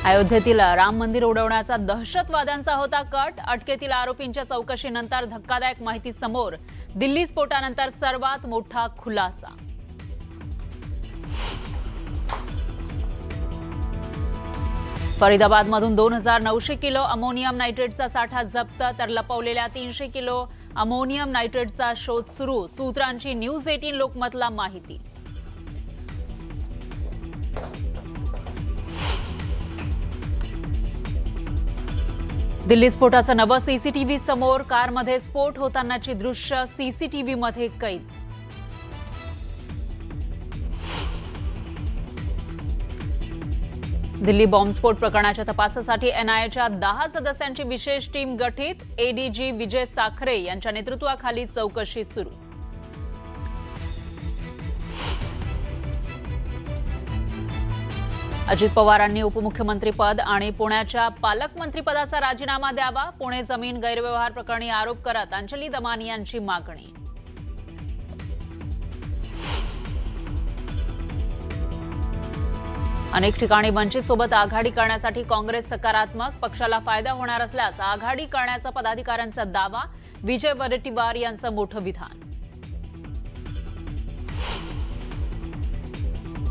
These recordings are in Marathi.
अयोध्येतील राम मंदिर उडवण्याचा दहशतवाद्यांचा होता कट। अटकेतील आरोपींच्या चौकशीनंतर धक्कादायक माहिती समोर। दिल्ली स्फोटानंतर सर्वात मोठा खुलासा। फरीदाबादमधून 2900 किलो अमोनियम नायट्रेटचा साठा जप्त, तर लपवलेल्या 300 किलो अमोनियम नायट्रेटचा शोध सुरू। सूत्रांची न्यूज 18 लोकमतला माहिती। दिल्ली स्फोटाचं नवं सीसीटीव्ही समोर। कारमध्ये स्फोट होतानाची दृश्य सीसीटीव्हीमध्ये कैद। दिल्ली बॉम्बस्फोट प्रकरणाच्या तपासासाठी एनआयएच्या 10 सदस्यांची विशेष टीम गठीत। एडीजी विजय साखरे यांच्या नेतृत्वाखाली चौकशी सुरू। अजित पवारांनी उपमुख्यमंत्रीपद आणि पुण्याच्या पालकमंत्रीपदाचा राजीनामा द्यावा। पुणे जमीन गैरव्यवहार प्रकरणी आरोप करत अंजली दमानी यांची मागणी। अनेक ठिकाणी वंचितसोबत आघाडी करण्यासाठी काँग्रेस सकारात्मक। पक्षाला फायदा होणार असल्यास आघाडी करण्याचा पदाधिकाऱ्यांचा दावा। विजय वडेट्टीवार यांचं मोठं विधान।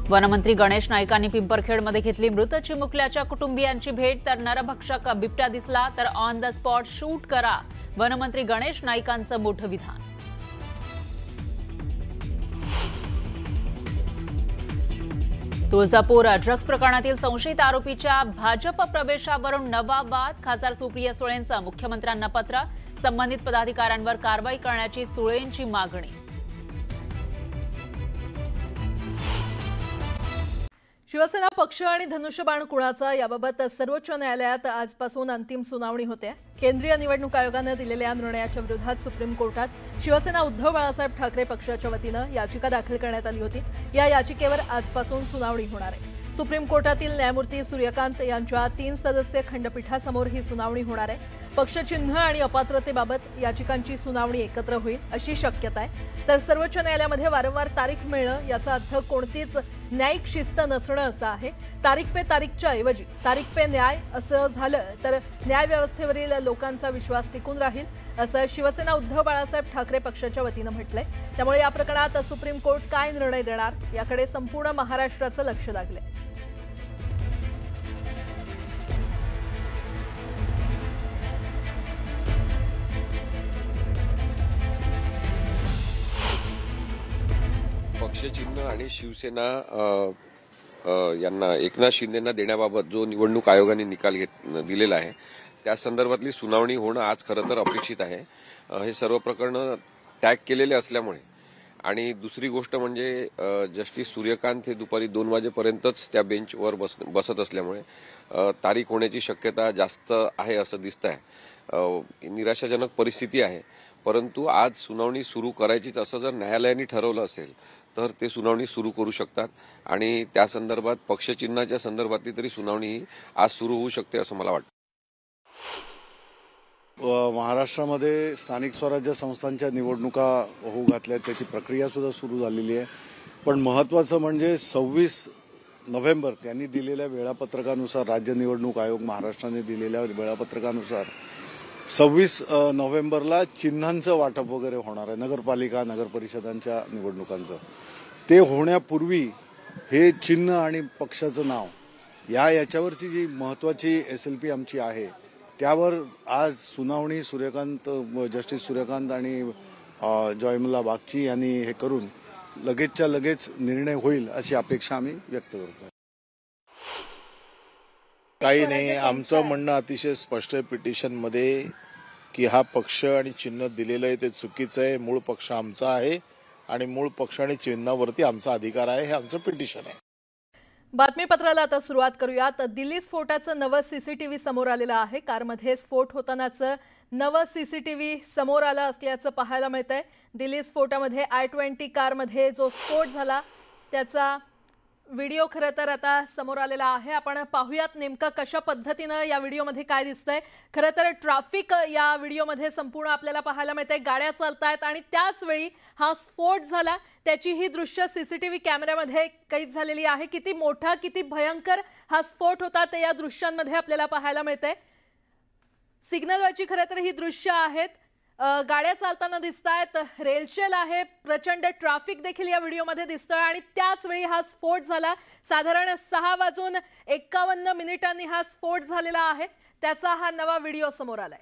वनमंत्री गणेश नाईकांनी पिंपरखेडमध्ये घेतली मृत चिमुकल्याच्या कुटुंबियांची भेट। तर नरभक्षक बिबट्या दिसला तर ऑन द स्पॉट शूट करा। वनमंत्री गणेश नाईकांचं मोठं विधान। तुळजापूर ड्रग्ज प्रकरणातील संशयित आरोपीच्या भाजप प्रवेशावरून नवा वाद। खासदार सुप्रिया सुळेंचं मुख्यमंत्र्यांना पत्र। संबंधित पदाधिकाऱ्यांवर कारवाई करण्याची सुळेंची मागणी। शिवसेना पक्ष आणि धनुष्यबाण कुणाचा याबाबत सर्वोच्च न्यायालयात आजपासून अंतिम सुनावणी होते। केंद्रीय निवडणूक आयोगाने दिलेल्या निर्णयाच्या विरोधात सुप्रीम कोर्टात शिवसेना उद्धव बाळासाहेब ठाकरे पक्षाच्या वतीने याचिका दाखल करण्यात आली होती। या याचिकेवर आजपासून सुनावणी होणार आहे। सुप्रीम कोर्टातील न्यायमूर्ती सूर्यकांत यांच्या 3 सदस्यीय खंडपीठासमोर ही सुनावणी होणार आहे। पक्षचिन्ह आणि अपात्रतेबाबत याचिकांची सुनावणी एकत्र होईल अशी शक्यता आहे। तर सर्वोच्च न्यायालयामध्ये वारंवार तारीख मिळणं याचा अर्थ कोणतीच न्यायिक शिस्त नसणं असं आहे। तारीख पे तारीखच्या ऐवजी तारीख पे न्याय असं झालं तर न्याय व्यवस्थेवरील लोकांचा विश्वास टिकून राहील असं शिवसेना उद्धव बाळासाहेब ठाकरे पक्षाच्या वतीने म्हटलंय। त्यामुळे या प्रकरणात सुप्रीम कोर्ट काय निर्णय देणार याकडे संपूर्ण महाराष्ट्राचं लक्ष लागलंय। पक्षचिन्ह आणि शिवसेना यांना एकनाथ शिंदेंना देण्याबाबत जो निवडणूक आयोगाने निकाल दिलेला आहे त्या संदर्भातली सुनावणी होणं आज खरं तर अपेक्षित आहे। हे सर्व प्रकरण टॅग केलेले असल्यामुळे आणि दुसरी गोष्ट म्हणजे जस्टिस सूर्यकांत हे दुपारी 2 वाजेपर्यंतच त्या बेंचवर बसत असल्यामुळे तारीख होण्याची शक्यता जास्त आहे असं दिसत आहे। निराशाजनक परिस्थिती आहे, परंतु आज सुनावणी सुरू करायचीच असं जर न्यायालयाने ठरवलं असेल तर ते सुनावणी सुरू करू शकतात आणि त्या संदर्भात पक्षचिन्हाच्या संदर्भातली तरी सुनावणी आज सुरू होऊ शकते असं मला वाटतं। महाराष्ट्रामध्ये स्थानिक स्वराज्य संस्थांच्या निवडणुका होऊ घातल्या, त्याची प्रक्रिया सुद्धा सुरू झालेली आहे। पण महत्त्वाचं म्हणजे 26 नोव्हेंबर त्यांनी दिलेल्या वेळापत्रकानुसार, राज्य निवडणूक आयोग महाराष्ट्राने दिलेल्या वेळापत्रकानुसार 26 नोव्हेंबरला चिन्हांचं वाटप वगैरे होणार आहे। नगरपालिका नगरपरिषदांच्या निवडणुकांचं ते होण्यापूर्वी हे चिन्ह आणि पक्षाचं नाव याच्यावरची जी महत्त्वाची SLP आमची आहे त्यावर आज सुनावणी जस्टिस सूर्यकांत आणि जॉयमला बागची यांनी हे करून लगेचच्या लगेच निर्णय होईल अशी अपेक्षा आम्ही व्यक्त करतो। काही नाही, आमचं म्हणणं अतिशय स्पष्ट आहे पिटिशनमध्ये की हा पक्ष आणि चिन्ह दिलेलं आहे ते चुकीचं आहे। मूळ पक्ष आमचा आहे आणि मूळ पक्ष आणि चिन्हावरती आमचा अधिकार आहे, हे आमचं पिटिशन आहे। बातमीपत्राला आता सुरुवात करूयात। दिल्ली स्फोटाचं नवं सीसीटीव्ही समोर आलेलं आहे। कारमध्ये स्फोट होतानाचं नवं सीसीटीव्ही समोर आलं असल्याचं पाहायला मिळतंय। दिल्ली स्फोटामध्ये I-20 कारमध्ये जो स्फोट झाला त्याचा व्हिडिओ खरं तर आता समोर आलेला आहे. आपण पाहूयात नेमकं कशा पद्धतीनं या व्हिडिओमध्ये काय दिसतंय. खरं तर ट्रॅफिक या व्हिडिओमध्ये संपूर्ण आपल्याला पाहायला मिळते. गाड्या चालतायत आणि त्याच वेळी हा स्फोट झाला. त्याची ही दृश्य सीसीटीव्ही कॅमेऱ्यामध्ये कैद झालेली आहे. किती मोठा किती भयंकर हा स्फोट होता ते या दृश्यांमध्ये आपल्याला पाहायला मिळते. सिग्नलवरची खरं तर ही दृश्य आहेत. गाड्या चालताना दिसतायत. रेलचेल आहे. प्रचंड ट्रॅफिक देखील या व्हिडिओमध्ये दिसतोय आणि त्याच वेळी हा स्फोट झाला. साधारण 6:51 हा स्फोट झालेला आहे. त्याचा हा नवा व्हिडिओ समोर आलाय.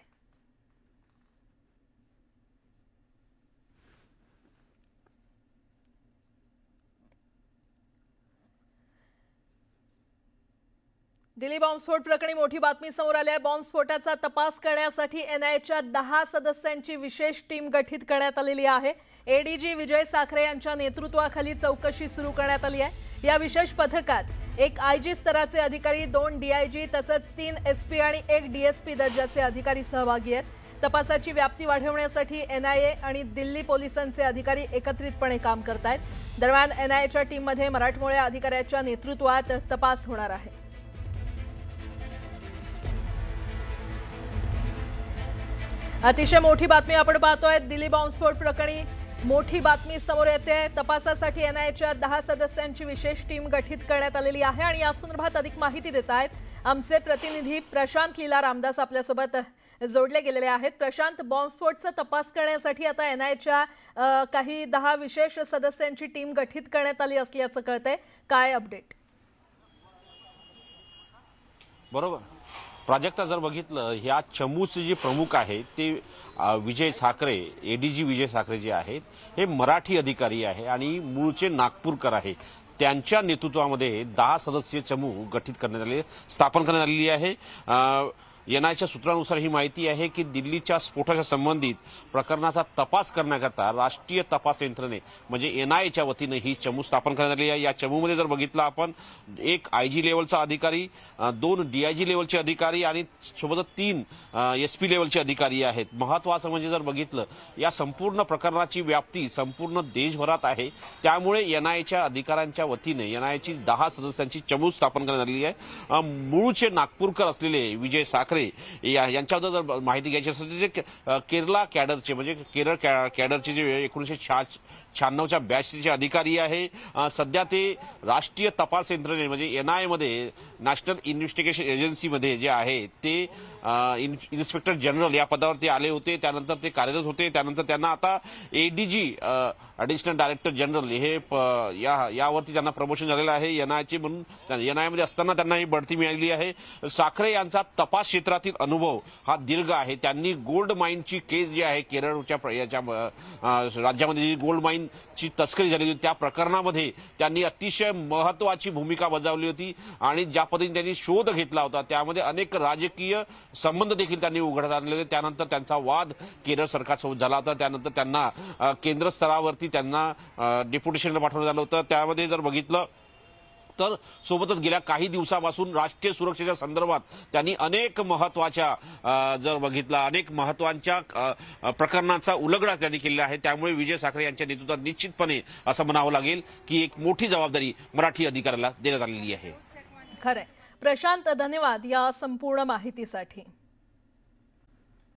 दिल्ली बॉम्बस्फोट प्रकरणी मोठी बातमी समोर आली आहे. बॉम्बस्फोटाचा तपास करण्यासाठी एनआयएच्या 10 सदस्यांची विशेष टीम गठीत करण्यात आलेली आहे. एडीजी विजय साखरे यांच्या नेतृत्वाखाली चौकशी सुरू करण्यात आली आहे. या विशेष पथकात एक आयजी स्तराचे अधिकारी, 2 डीआयजी तसंच 3 एसपी आणि 1 डीएसपी दर्जाचे अधिकारी सहभागी आहेत. तपासाची व्याप्ती वाढवण्यासाठी एनआयए आणि दिल्ली पोलिसांचे अधिकारी एकत्रितपणे काम करतायत. दरम्यान एनआयएच्या टीममध्ये मराठमोळ्या अधिकाऱ्याच्या नेतृत्वात तपास होणार आहे. अतिशय मोठी बातमी आपण पाहतोय. दिल्ली बॉम्बस्फोट प्रकरणी मोठी बातमी समोर येते. तपासासाठी एनआयएच्या 10 सदस्यांची विशेष टीम गठीत करण्यात आलेली आहे आणि या संदर्भात अधिक माहिती देत आहेत आमचे प्रतिनिधी प्रशांत लीला रामदास आपल्यासोबत जोडले गेलेले आहेत. प्रशांत, बॉम्बस्फोटचा तपास करण्यासाठी आता एनआयएच्या काही 10 विशेष सदस्यांची टीम गठीत करण्यात आली असल्याचं कळतंय. काय अपडेट? बरोबर प्राजक्ता, जर बघितलं ह्या चमूचे जे प्रमुख आहेत ते विजय साखरे, एडीजी विजय साखरे जे आहेत हे मराठी अधिकारी आहे आणि मूळचे नागपूरकर आहे. त्यांच्या नेतृत्वामध्ये 10 सदस्यीय चमू गठीत करण्यात आले, स्थापन करण्यात आलेली आहे. एनआयएच्या सूत्रानुसार ही माहिती आहे की दिल्लीच्या स्फोटाच्या संबंधित प्रकरणाचा तपास करण्याकरता राष्ट्रीय तपास यंत्रणे म्हणजे एनआयएच्या वतीने ही चमू स्थापन करण्यात आली आहे. या चमूमध्ये जर बघितलं आपण, एक आयजी लेवलचा अधिकारी, 2 डीआयजी लेवलचे अधिकारी आणि सोबतच 3 एसपी लेवलचे अधिकारी आहेत. महत्वाचं म्हणजे जर बघितलं या संपूर्ण प्रकरणाची व्याप्ती संपूर्ण देशभरात आहे. त्यामुळे एनआयएच्या अधिकाऱ्यांच्या वतीने एनआयएची 10 सदस्यांची चमू स्थापन करण्यात आली आहे. मूळचे नागपूरकर असलेले विजय साखरे यांच्याबद्दल जर माहिती घ्यायची असेल तर केरला कॅडरचे म्हणजे केरळ कॅडरचे जे 1996च्या बॅचचे अधिकारी आहे. सध्या ते राष्ट्रीय तपास यंत्रणे म्हणजे एनआयए मध्ये, नॅशनल इन्व्हेस्टिगेशन एजन्सीमध्ये जे आहे ते इन्स्पेक्टर जनरल या पदावर ते आले होते. त्यानंतर ते कार्यरत होते. त्यानंतर त्यांना आता एडीजी ॲडिशनल डायरेक्टर जनरल हे यावरती त्यांना प्रमोशन झालेलं आहे एनआयएचे म्हणून. एनआयएमध्ये असताना त्यांना ही बढती मिळालेली आहे. साखरे यांचा तपास क्षेत्रातील अनुभव हा दीर्घ आहे. त्यांनी गोल्ड माईनची केस जी आहे केरळच्या राज्यामध्ये जी गोल्ड माईनची तस्करी झाली होती त्या प्रकरणामध्ये त्यांनी अतिशय महत्वाची भूमिका बजावली होती आणि ज्या पद्धतीने त्यांनी शोध घेतला होता त्यामध्ये अनेक राजकीय संबंध देखील त्यांनी उघडत आणले होते. त्यानंतर त्यांचा वाद केरळ सरकारसोबत झाला होता. त्यानंतर त्यांना केंद्र स्तरावरती त्यांना डेप्युटेशनला पाठवण्यात आलं होतं. त्यामध्ये जर बघितलं तर सोबतच गेल्या काही दिवसापासून राष्ट्रीय सुरक्षेच्या संदर्भात त्यांनी अनेक महत्वाच्या जर बघितलं अनेक महत्वाच्या प्रकरणांचा उलगडा त्यांनी केलेला आहे. त्यामुळे विजय साखरे यांच्या नेतृत्वात निश्चितपणे असं म्हणावं लागेल की एक मोठी जबाबदारी मराठी अधिकाऱ्याला देण्यात आलेली आहे. खरंय. प्रशांत, धन्यवाद या संपूर्ण माहितीसाठी.